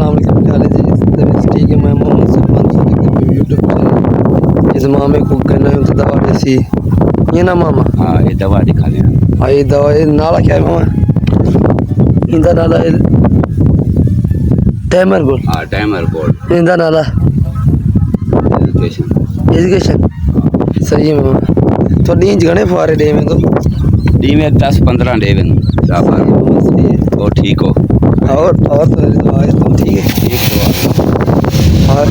अस्सलाम वालेकुम, क्या हाल है जी? ठीक है, मैं मोहम्मद सलमान सदीक यूट्यूब चैनल इस मामे को करना है तो दवा जैसी ये ना मामा। हाँ ये दवा दिखा लेना। हाँ ये दवा ये नाला क्या है मामा? इंदा नाला टाइमर गोल्ड। हाँ टाइमर गोल्ड इंदा नाला एजुकेशन। एजुकेशन सही है मामा। तो नींद घने फुहारे डे में तो डी में 10-15 डे में तो ठीक हो। और तो दवा तो ठीक है। ठीक तो और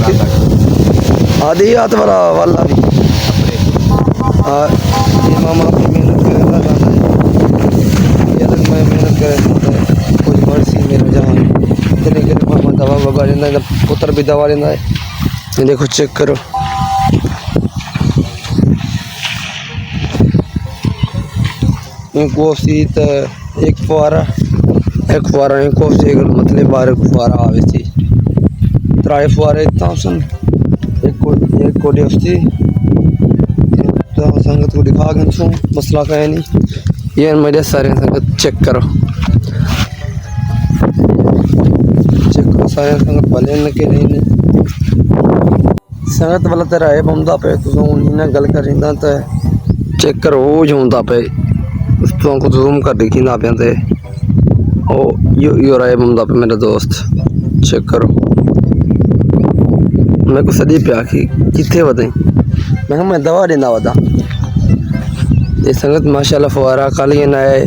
आधी हाथ वाला भी हाँ ये मामा अपनी मेहनत करेगा जाता है ये अलग मैं मेहनत करे कुछ बड़ी सी मेरे जहाँ इतने के मामा दवा ववा लेना है पुत्र भी दवा लेना है। ये देखो चेक करो इनको सीत एक फुहारा इनको से मतलब 12 फुहारा आवे थी 3 फुहारे इतना सन एक कोडी उसकी संगत को दिखा गए छूँ मसला का है नहीं ये मेरे सारे संगत चेक करो सारे संगत भले न के नहीं संगत वाला तेरा है बमदा पे तो उन्हें गल कर रहा तो चेक करो वो जूंदा पे उस तो को जूम कर देखी ना पे ओ यो रहा है बमदा पे मेरा दोस्त चेक करो मैं को सदी पे आखी कितने बताई मैं दवा देना बता ये संगत माशाल्लाह फुहारा खाली ना है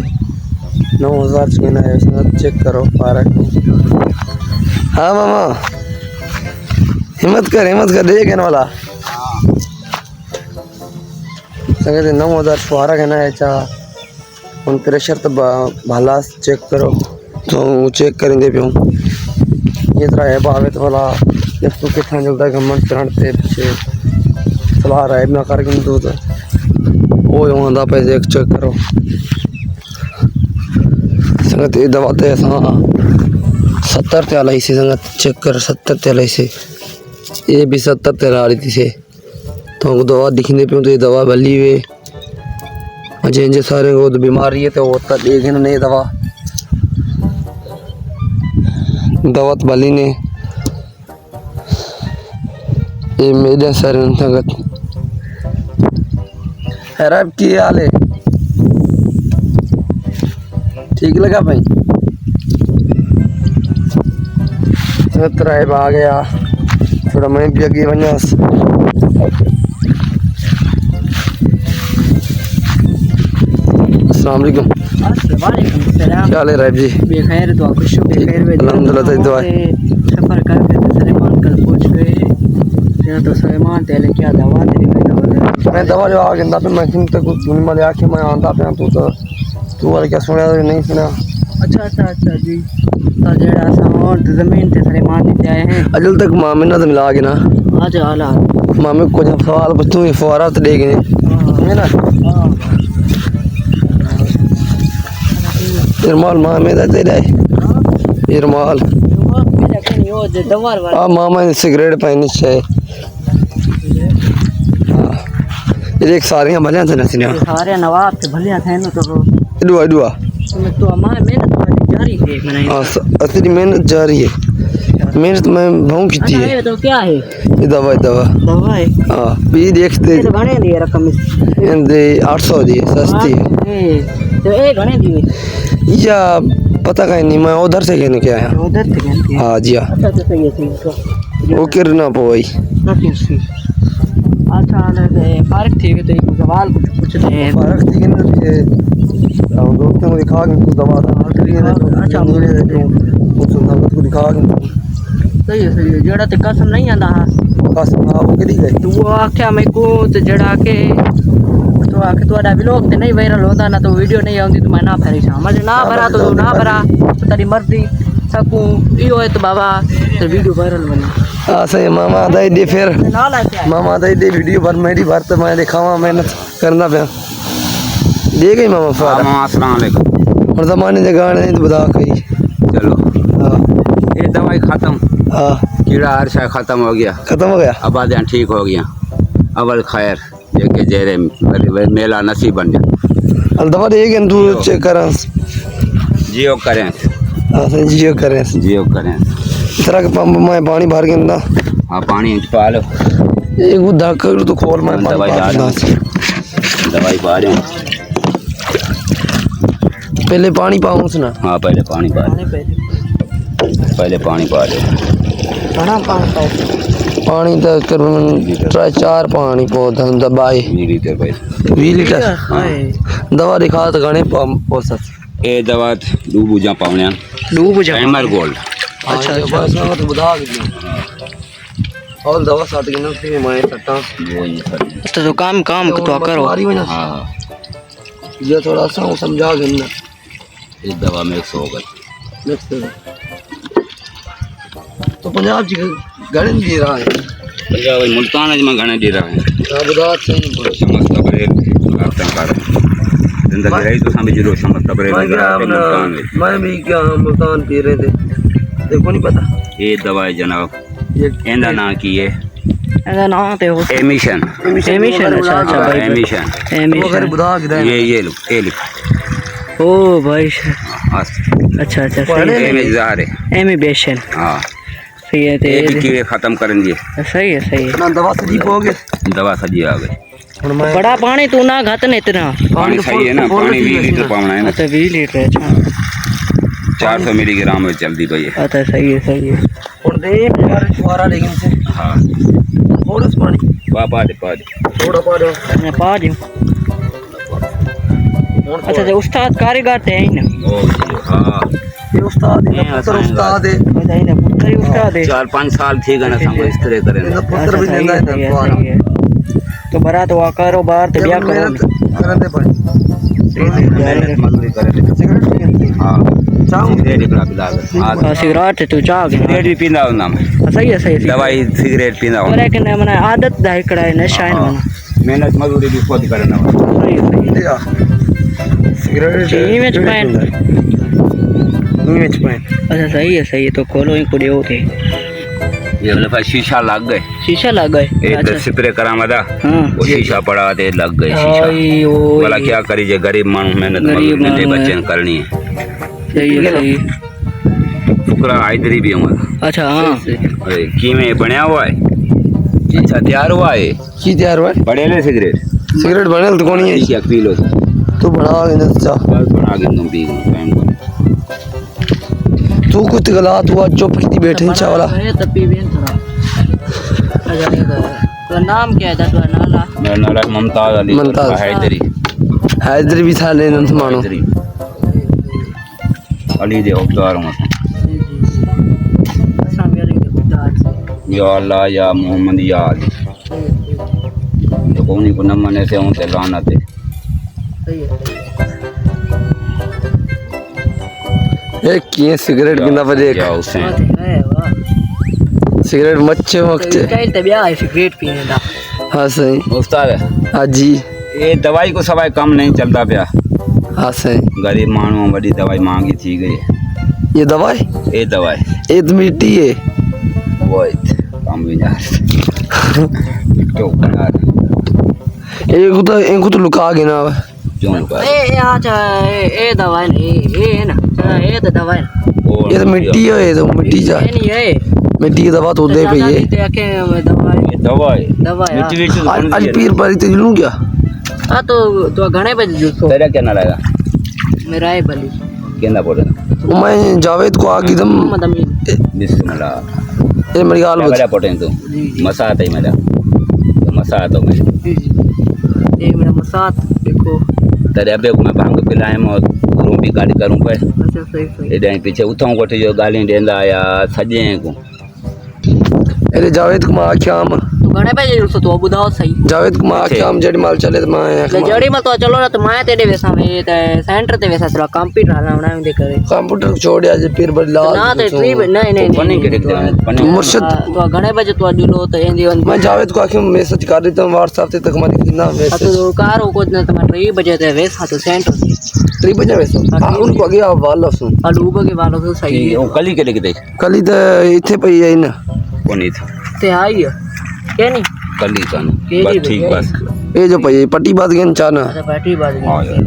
9000 चुना है संगत चेक करो फुहारा। हाँ मामा हिम्मत कर देख वाला संगत 9000 फुहारा कहना है चाह उन प्रेशर तो भला चेक करो तो चेक करेंगे पे ये तरह है बावे तो भला जब तू कितना जल्दा घमंड चढ़ते पीछे सलाह रहा है ना करके तू तो वो होंदा पे चेक करो संगत ये दवा तो ऐसा 70 ते लाई से संगत चेक कर 70 ते लाई से ये भी 70 ते ला रही थी से तो दवा दिखने पे तो ये दवा भली हुए जिन सारे को तो बीमारी है तो वो तो देखना नहीं दवा तो भली ने ये मेरे सारे संगत खैराब की हाल है ठीक लगा भाई राइब आ गया थोड़ा मैं भी अगे वना अस्सलाम वालेकुम क्या हाल है राइब जी? बेखैर दुआ खुश बेखैर अल्हम्दुलिल्लाह तो दुआ सफर करके तो सलेमान कल पहुंच गए यहाँ तो सलेमान तेल क्या दवा दे मैं दवा जो आ गया मैं तक कुछ मैं आके मैं आंदा पे तू वाले क्या सुना नहीं सुना? अच्छा जी तो जेड़ा सामान जमीन ते सलेमान देते आए हैं अजल तक मामे ना तो मिला के ना आज आला मामे को जब सवाल पूछूं ये फुहारा तो दे गए है ना इरमाल मामे दा तेरा है इरमाल आ मामा ने सिगरेट पहनी है ये एक सारे भलिया थे ना सारे नवाब ते भलिया थे न तो दुआ तो हमारे मेहनत जारी है मैंने असली मेहनत जारी है मेहनत में भाव की है तो क्या है ये दवा है हाँ भी देखते तो घणे दी रकम दे 800 दी सस्ती है तो ए घणे दी या पता कहीं नहीं मैं उधर से कहने के आया उधर से हाँ जी हाँ अच्छा तो सही है वो किरना पोई अच्छा फर्क ठीक है तो एक सवाल कुछ पूछते हैं फर्क ठीक है ना कि दोस्तों को दिखा के कुछ दवा था अच्छा मुझे कुछ संगत को दिखा के सही है जेड़ा ते कसम नहीं आंदा कसम हाँ वो किदी गई तो वो आख्या मैं को तो जड़ा के तो आके तो व्लॉग ते नहीं वायरल होता ना तो वीडियो नहीं आउंदी तो मैं ना भरी समझ ना भरा तो ना भरा तो तेरी मर्जी सकू यो है तो बाबा तो वीडियो वायरल बनी हाँ सही मामा दे दे फिर ना लाके मामा दे दे वीडियो भर मेरी भर तो मैं दिखावा मेहनत करना पे दे गई मामा फुहारा। अस्सलाम वालेकुम। और जमाने के गाने नहीं तो बता कही चलो हाँ ये दवाई खत्म हाँ कीड़ा हर खत्म हो गया खत्म हो गया आबादियाँ ठीक हो गया अवल खैर जेके जेरे मेला नसीब बन गया अब दवा दे गए तू चेक कर जियो करें हाँ सही जियो करें जियो करें तरह के पंप में पानी भर के ना हाँ पानी पा लो एक वो धक्का तो खोल मैं दवाई पानी डाल दवाई पा रहे हैं पहले पानी पाऊँ उसना हाँ पहले पानी पा पानी पहले पानी पा ले बड़ा पानी पानी तो तकरीबन 4 पानी पौधा दबाए 20 लीटर भाई 20 लीटर हाय दवा दिखा तो गणे पौसत ये दवा डूबू जा पावने डूब जा एमर गोल्ड अच्छा अच्छा तो बुधा और दवा साथ के ना फिर मैं सट्टा वो ये सर तो काम तो करो हाँ ये थोड़ा सा वो समझा के ना इस दवा में 100 गल मिक्स तो पंजाब जी गणे दे रहा है पंजाब मुल्तान में घने दे रहा है हाँ बुधा सही समझता बरे कर जिंदगी रही तो समझ लो समझता बरे मुल्तान में मैं भी क्या मुल्तान पी रहे थे देखो नहीं पता ये दवा है जनाब ये इंदा ना की है ਇਹਦਾ ਨਾਮ ਤੇ ਉਹ एमिशन एमिशन अच्छा अच्छा भाई एमिशन वो घर एमिशन बुधा के ये लो ये लिखो ओ भाई अच्छा अच्छा अच्छा ये में ज़ाहिर है एमिशन हाँ सही है ये भी ते कीड़े खत्म करेंगे सही है ना दवा से जीप हो गए दवा सजी आ गई ਹੁਣ मैं बड़ा पानी तू ना घत ने इतना पानी सही है ना पानी 20 लीटर पावना है ना अच्छा 20 लीटर अच्छा 400 मिलीग्राम में चलती पई है अच्छा सही है और दे यार फुहारा लेकिन से हाँ थोड़ा सा पानी पा दे थोड़ा पा दो मैं पा दूं अच्छा तो उस्ताद कारीगर ते है ना ओ हाँ ये उस्ताद है पुत्र उस्ताद है अच्छा इने पुत्र ही उस्ताद है 4-5 साल थी गना संग इस तरह करें इनका पुत्र भी लेंदा है सही फुहारा है तो बरा तो करो बाहर ते ब्याह करो करन दे भाई मजदूरी करें सिगरेट पीते हाँ चाहूं सिगरेट ही पिला पिला हाँ सिगरेट ते तू चाह सिगरेट भी पींदा हूं ना मैं सही है दवाई सिगरेट पींदा हूं लेकिन मैंने आदत दा इकड़ा है नशा है ना मेहनत मजदूरी भी खुद करना सही है लिया सिगरेट चीनी में चुपाएं नहीं छुपाए अच्छा सही है तो खोलो ही कुड़े होते ये लफा शीशा लग गए शीशा लग गए एक स्प्रे करा मदा हाँ वो शीशा पड़ा ते लग गए शीशा आई ओ भला क्या करी जे गरीब मानू मेहनत गरीब मजदूरी मानू बच्चे है। करनी है सही है फुकरा आइदरी भी हूँ अच्छा हाँ अरे कीमे बनया हुआ है अच्छा तैयार हुआ है की तैयार हुआ बड़े ले सिगरेट सिगरेट बनल तो कोनी है क्या पी लो तू बड़ा है अच्छा बस बना के तुम पी लो तू कुछ गला तू आज चुप की बैठे चावला ये तपी भी थोड़ा अच्छा तो नाम क्या है तेरा नाला मेरा नाम है मुमताज अली मुमताज। हैदरी हैदरी भी था लेना तो मानो हैदरी अली दे औतार हूँ अच्छा मेरे के खुदा या अल्लाह या मोहम्मद या अली जो कोनी को न मने से उनसे लानत है सही है एक किए सिगरेट बिना पर देख या हुसैन है वाह सिगरेट मच्छे वक्त स्टाइल ते ब्याह है सिगरेट पीने दा हाँ सही उस्ताद हाँ जी ये दवाई को सवाई कम नहीं चलता पिया हाँ सही गरीब मानू बड़ी दवाई मांगी थी गई ये दवाई ये दवाई ये तो मिट्टी है वो कम भी जा तो बना एक तो लुका के ना जो लुका ए अच्छा ए दवाई नहीं ये है ना ये तो दवाई ये तो मिट्टी है ये तो मिट्टी जा ये नहीं है मिट्टी की दवा तो दे पे ये ते के दवाई ये दवाई दवाई मिट्टी मिट्टी तो कौन आज सी है? पीर पर ते लूं क्या हां तो घणे बजे जूसो तेरा क्या ना लगा मेरा है बली कहना पड़े मैं जावेद को आगे दम मोहम्मद अमीन बिस्मिल्लाह ये मेरी गाल क्या बच मेरा पटें तू जी जी मसा आता ही मेरा तो मसा आता मैं जी जी ये मेरा मसात देखो तेरे अबे को मैं भांग पिलाए मैं रूम भी गाड़ी करूं पे अच्छा सही इधर पीछे उठाऊं कोठे जो गाली देंदा या सजे को अरे जावेद को मां आख्याम तो घणे बजे जूसो तो बुधाओ सही जावेद को मां आख्याम जड़ी माल चले तो मां ले जड़ी मत तो चलो ना तो माया तेरे वैसा में ते सेंटर ते वैसा थोड़ा कंप्यूटर ना बना दे करे कंप्यूटर छोड़ आज पीर पर लाल ना ते ट्री नहीं नहीं पन्नी के देख दे पन्नी मुर्शिद तो घणे बजे तो जुलो तो एंदी मैं जावेद को आख्याम मैसेज कर देता हूं व्हाट्सएप ते तक हमारी कितना मैसेज तो कारो को ना तो 3 बजे ते वैसा तो सेंटर 3 बजे वैसे उनको आगे आप वाला सुन अलूबा के वालों तो सही है वो कली के देख दे कल ही तो इथे पई है ना कोनी था ते आई है के नहीं कली का केरी बस ठीक बस ये जो पई है पट्टी बात के चाना अच्छा बैटरी बात हाँ यार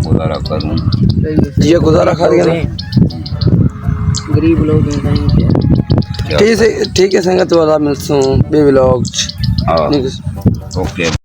गुजारा करूं ये गुजारा खा दिया ना गरीब लोग हैं कहीं पे ठीक है संगत वाला मिलसूं बे व्लॉग ओके